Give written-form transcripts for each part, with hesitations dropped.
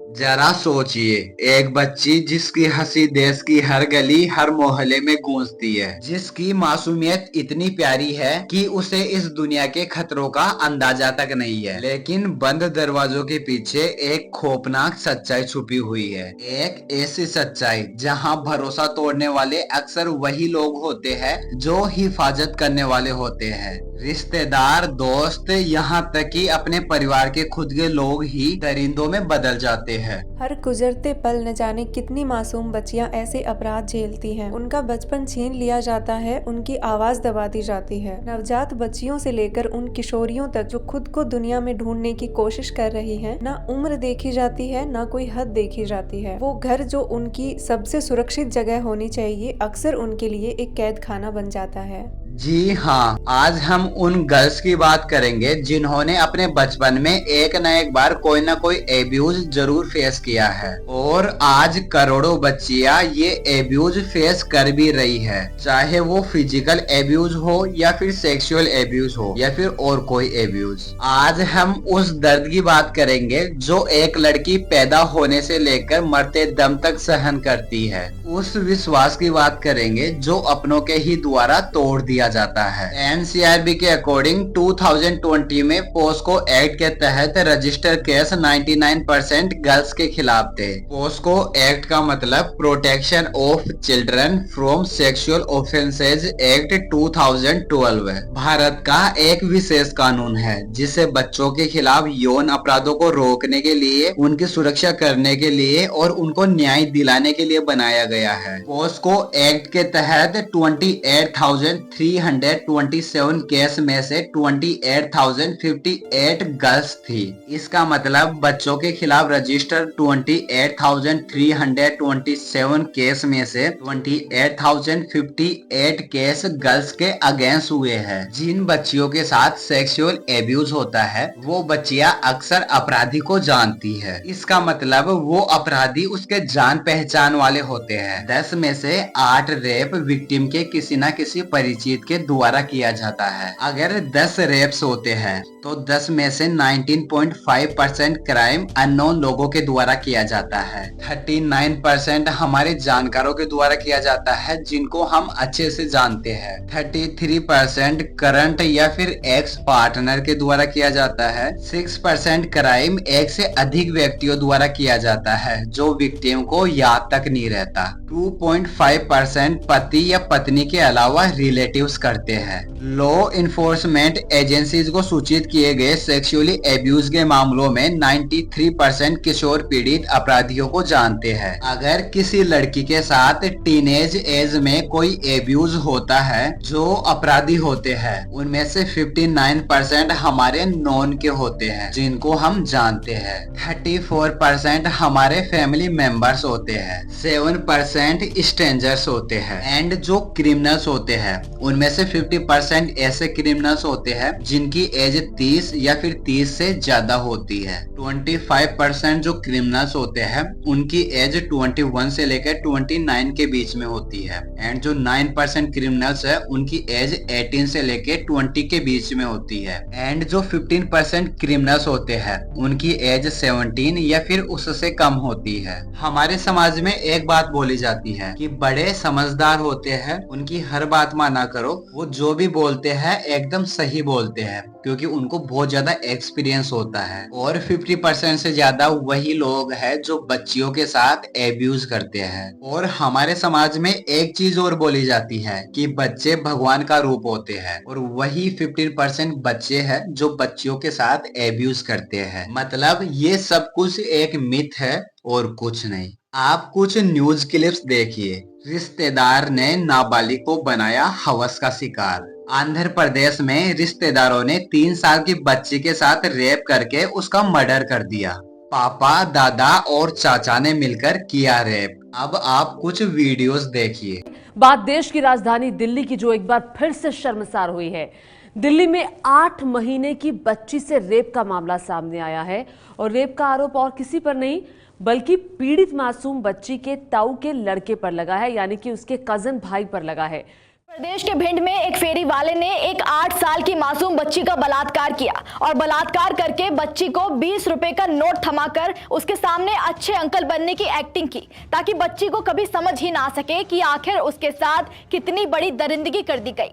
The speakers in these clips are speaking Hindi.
जरा सोचिए, एक बच्ची जिसकी हंसी देश की हर गली हर मोहल्ले में गूंजती है, जिसकी मासूमियत इतनी प्यारी है कि उसे इस दुनिया के खतरों का अंदाजा तक नहीं है, लेकिन बंद दरवाजों के पीछे एक खौफनाक सच्चाई छुपी हुई है। एक ऐसी सच्चाई जहां भरोसा तोड़ने वाले अक्सर वही लोग होते हैं जो हिफाजत करने वाले होते हैं। रिश्तेदार, दोस्त, यहाँ तक कि अपने परिवार के खुद के लोग ही दरिंदों में बदल जाते हैं। हर गुजरते पल न जाने कितनी मासूम बच्चियां ऐसे अपराध झेलती हैं। उनका बचपन छीन लिया जाता है, उनकी आवाज दबा दी जाती है। नवजात बच्चियों से लेकर उन किशोरियों तक जो खुद को दुनिया में ढूंढने की कोशिश कर रही हैं, ना उम्र देखी जाती है, ना कोई हद देखी जाती है। वो घर जो उनकी सबसे सुरक्षित जगह होनी चाहिए, अक्सर उनके लिए एक कैद खाना बन जाता है। जी हाँ, आज हम उन गर्ल्स की बात करेंगे जिन्होंने अपने बचपन में एक न एक बार कोई ना कोई एब्यूज जरूर फेस किया है, और आज करोड़ों बच्चियां ये एब्यूज फेस कर भी रही है, चाहे वो फिजिकल एब्यूज हो या फिर सेक्सुअल एब्यूज हो या फिर और कोई एब्यूज। आज हम उस दर्द की बात करेंगे जो एक लड़की पैदा होने से लेकर मरते दम तक सहन करती है, उस विश्वास की बात करेंगे जो अपनों के ही द्वारा तोड़ दिया जाता है। एनसीआरबी के अकॉर्डिंग 2020 में पोस्को एक्ट के तहत रजिस्टर केस 99% गर्ल्स के खिलाफ थे। पोस्को एक्ट का मतलब protection of children from sexual offences act 2012 है। भारत का एक विशेष कानून है जिसे बच्चों के खिलाफ यौन अपराधों को रोकने के लिए, उनकी सुरक्षा करने के लिए और उनको न्याय दिलाने के लिए बनाया गया है। पोस्को एक्ट के तहत 28,327 केस में से 28,058 गर्ल्स थी। इसका मतलब बच्चों के खिलाफ रजिस्टर्ड 28,327 केस में से 28,058 केस गर्ल्स के अगेंस्ट हुए हैं। जिन बच्चियों के साथ सेक्सुअल एब्यूज होता है वो बच्चियां अक्सर अपराधी को जानती है। इसका मतलब वो अपराधी उसके जान पहचान वाले होते हैं। 10 में से 8 रेप विक्टिम के किसी न किसी परिचित के द्वारा किया जाता है। अगर 10 रेप्स होते हैं तो 10 में से 19.5% क्राइम अननोन लोगों के द्वारा किया जाता है। 39% हमारे जानकारों के द्वारा किया जाता है जिनको हम अच्छे से जानते हैं। 33% करंट या फिर एक्स पार्टनर के द्वारा किया जाता है। 6% क्राइम एक से अधिक व्यक्तियों द्वारा किया जाता है जो विक्टिम को याद तक नहीं रहता। 2.5% पति या पत्नी के अलावा रिलेटिव्स करते हैं। लॉ इन्फोर्समेंट एजेंसीज को सूचित किए गए सेक्सुअली एब्यूज के मामलों में 93% किशोर पीड़ित अपराधियों को जानते हैं। अगर किसी लड़की के साथ टीनेज एज में कोई एब्यूज होता है, जो अपराधी होते हैं उनमें से 59% हमारे नॉन के होते हैं जिनको हम जानते हैं। 34% हमारे फैमिली मेंबर्स होते हैं। 7% स्ट्रेंजर्स होते हैं। एंड जो क्रिमिनल्स होते हैं उनमें से 50% ऐसे क्रिमिनल्स होते हैं जिनकी एज 30 या फिर 30 से ज्यादा होती है। 25% जो क्रिमिनल्स होते हैं उनकी एज 21 से लेकर 29 के बीच में होती है। एंड जो 9% क्रिमिनल्स है उनकी एज 18 से लेकर 20 के बीच में होती है। एंड जो 15% क्रिमिनल्स होते हैं उनकी एज 17 या फिर उससे कम होती है। हमारे समाज में एक बात बोली जाती है कि बड़े समझदार होते हैं, उनकी हर बात माना करो, वो जो भी बोलते हैं एकदम सही बोलते हैं क्योंकि उनको बहुत ज्यादा एक्सपीरियंस होता है। और 50% से ज्यादा वही लोग हैं जो बच्चियों के साथ एब्यूज करते हैं। और हमारे समाज में एक चीज और बोली जाती है कि बच्चे भगवान का रूप होते हैं, और वही 15% बच्चे हैं जो बच्चियों के साथ एब्यूज करते हैं। मतलब ये सब कुछ एक मिथ है और कुछ नहीं। आप कुछ न्यूज क्लिप्स देखिए। रिश्तेदार ने नाबालिग को बनाया हवस का शिकार। आंध्र प्रदेश में रिश्तेदारों ने 3 साल की बच्ची के साथ रेप करके उसका मर्डर कर दिया। पापा, दादा और चाचा ने मिलकर किया रेप। अब आप कुछ वीडियोस देखिए। बात देश की राजधानी दिल्ली की, जो एक बार फिर से शर्मसार हुई है। दिल्ली में 8 महीने की बच्ची से रेप का मामला सामने आया है, और रेप का आरोप और किसी पर नहीं बल्कि पीड़ित मासूम बच्ची के ताऊ के लड़के पर लगा है, यानी कि उसके कजन भाई पर लगा है। प्रदेश के भिंड में एक फेरी वाले ने एक 8 साल की मासूम बच्ची का बलात्कार किया और बलात्कार करके बच्ची को 20 रुपए का नोट थमाकर उसके सामने अच्छे अंकल बनने की एक्टिंग की, ताकि बच्ची को कभी समझ ही ना सके कि आखिर उसके साथ कितनी बड़ी दरिंदगी कर दी गई।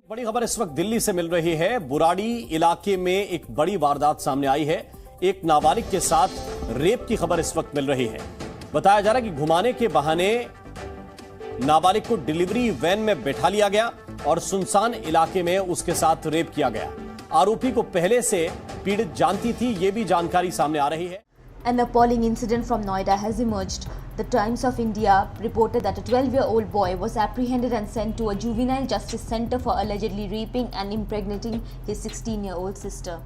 बड़ी खबर इस वक्त दिल्ली से मिल रही है। बुराड़ी इलाके में एक बड़ी वारदात सामने आई है। एक नाबालिग के साथ रेप की खबर इस वक्त मिल रही है। बताया जा रहा है कि घुमाने के बहाने नाबालिग को डिलीवरी वैन में बैठा लिया गया और सुनसान इलाके में उसके साथ रेप किया गया। आरोपी को पहले से पीड़ित जानती थी, ये भी जानकारी सामने आ रही है। An appalling incident from Noida has emerged. The Times of India reported that a 12-year-old boy was apprehended and sent to a juvenile justice center for allegedly raping and impregnating his 16-year-old sister.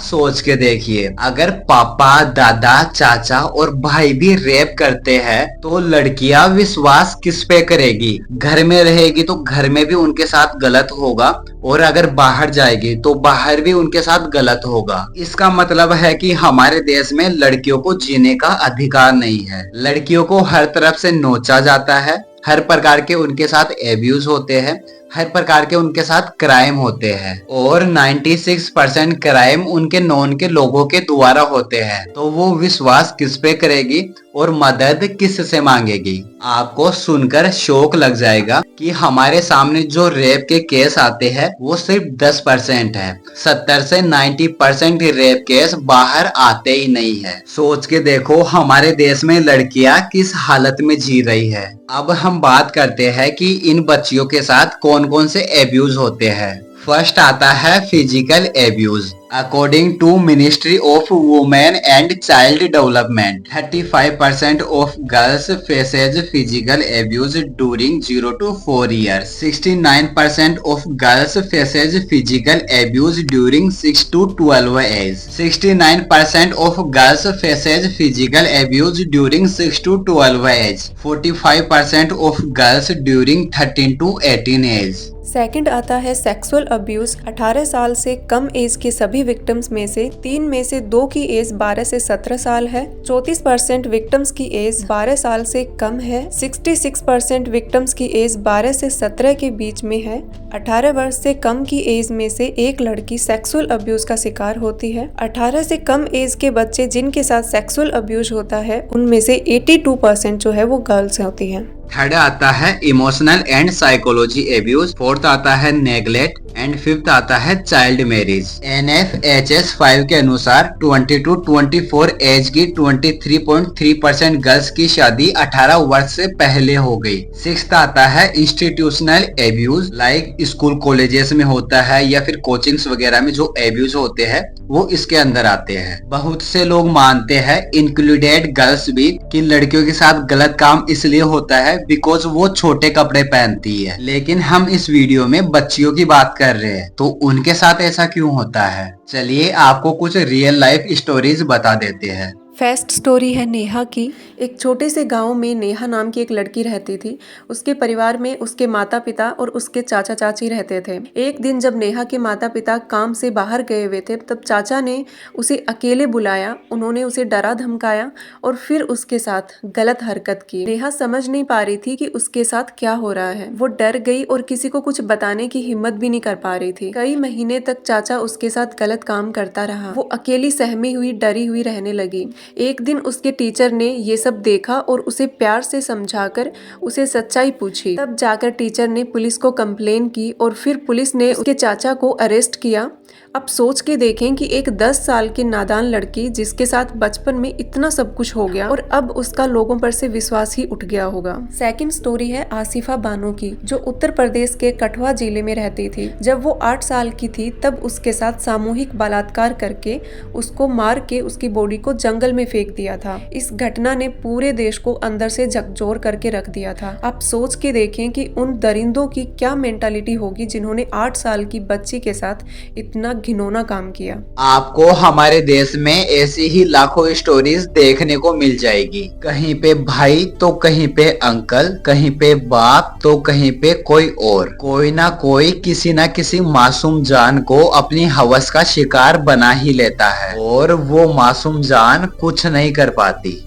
सोच के देखिए, अगर पापा, दादा, चाचा और भाई भी रेप करते हैं तो लड़कियां विश्वास किस पे करेगी? घर में रहेगी तो घर में भी उनके साथ गलत होगा और अगर बाहर जाएगी तो बाहर भी उनके साथ गलत होगा। इसका मतलब है कि हमारे देश में लड़कियों को जीने का अधिकार नहीं है। लड़कियों को हर तरफ से नोचा जाता है, हर प्रकार के उनके साथ एब्यूज होते हैं, हर प्रकार के उनके साथ क्राइम होते हैं और 96% क्राइम उनके नॉन के लोगों के द्वारा होते हैं। तो वो विश्वास किस पे करेगी और मदद किस से मांगेगी? आपको सुनकर शौक लग जाएगा कि हमारे सामने जो रेप के केस आते हैं वो सिर्फ 10% है। 70 से 90% रेप केस बाहर आते ही नहीं है। सोच के देखो हमारे देश में लड़कियां किस हालत में जी रही है। अब हम बात करते हैं कि इन बच्चियों के साथ कौन कौन से एब्यूज होते हैं। फर्स्ट आता है physical abuse. According to Ministry of Women and Child Development, 35% of girls faces physical abuse during 0 to 4 years. 69% of girls faces physical abuse during 6 to 12 age. 69% of girls faces physical abuse during 6 to 12 age. 45% of girls during 13 to 18 age. Second आता है सेक्सुअल अब्यूज। 18 साल से कम एज के सभी विक्टिम्स में से 3 में से 2 की एज 12 से 17 साल है। 34% विक्टिम्स की एज 12 साल से कम है। 66% विक्टिम्स की एज 12 से 17 के बीच में है। 18 वर्ष से कम की एज में से एक लड़की सेक्सुअल अब्यूज का शिकार होती है। 18 से कम एज के बच्चे जिनके साथ सेक्सुअल अब्यूज होता है उनमें से 82% जो है वो गर्ल्स होती हैं। थर्ड आता है emotional and psychology abuse. Fourth आता है नेग्लेक्ट एंड फिफ्थ आता है चाइल्ड मैरिज। NFHS 5 के अनुसार 20 to 24 एज की 23.3% गर्ल्स की शादी 18 वर्ष से पहले हो गई। सिक्स्थ आता है institutional abuse, like school colleges में होता है या फिर कोचिंग्स वगैरह में जो एब्यूज होते हैं वो इसके अंदर आते हैं। बहुत से लोग मानते हैं, इंक्लूडेड गर्ल्स भी, कि लड़कियों के साथ गलत काम इसलिए होता है बिकॉज वो छोटे कपड़े पहनती है। लेकिन हम इस वीडियो में बच्चियों की बात कर रहे हैं तो उनके साथ ऐसा क्यों होता है? चलिए आपको कुछ रियल लाइफ स्टोरीज बता देते हैं। फर्स्ट स्टोरी है नेहा की। एक छोटे से गांव में नेहा नाम की एक लड़की रहती थी। उसके परिवार में उसके माता पिता और उसके चाचा चाची रहते थे। एक दिन जब नेहा के माता पिता काम से बाहर गए हुए थे तब चाचा ने उसे अकेले बुलाया। उन्होंने उसे डरा धमकाया और फिर उसके साथ गलत हरकत की। नेहा समझ नहीं पा रही थी कि उसके साथ क्या हो रहा है। वो डर गई और किसी को कुछ बताने की हिम्मत भी नहीं कर पा रही थी। कई महीने तक चाचा उसके साथ गलत काम करता रहा। वो अकेली सहमी हुई डरी हुई रहने लगी। एक दिन उसके टीचर ने ये सब देखा और उसे प्यार से समझाकर उसे सच्चाई पूछी। तब जाकर टीचर ने पुलिस को कंप्लेन की और फिर पुलिस ने उसके चाचा को अरेस्ट किया। अब सोच के देखें कि एक 10 साल की नादान लड़की जिसके साथ बचपन में इतना सब कुछ हो गया और अब उसका लोगों पर से विश्वास ही उठ गया होगा। सेकंड स्टोरी है आसिफा बानो की, जो उत्तर प्रदेश के कठुआ जिले में रहती थी। जब वो 8 साल की थी तब उसके साथ सामूहिक बलात्कार करके उसको मार के उसकी बॉडी को जंगल में फेंक दिया था। इस घटना ने पूरे देश को अंदर से झकझोर करके रख दिया था। आप सोच के देखें कि उन दरिंदों की क्या मेंटालिटी होगी जिन्होंने 8 साल की बच्ची के साथ इतना घिनौना काम किया। आपको हमारे देश में ऐसी ही लाखों स्टोरीज देखने को मिल जाएगी। कहीं पे भाई तो कहीं पे अंकल, कहीं पे बाप तो कहीं पे कोई और। कोई ना कोई किसी ना किसी मासूम जान को अपनी हवस का शिकार बना ही लेता है और वो मासूम जान कुछ नहीं कर पाती।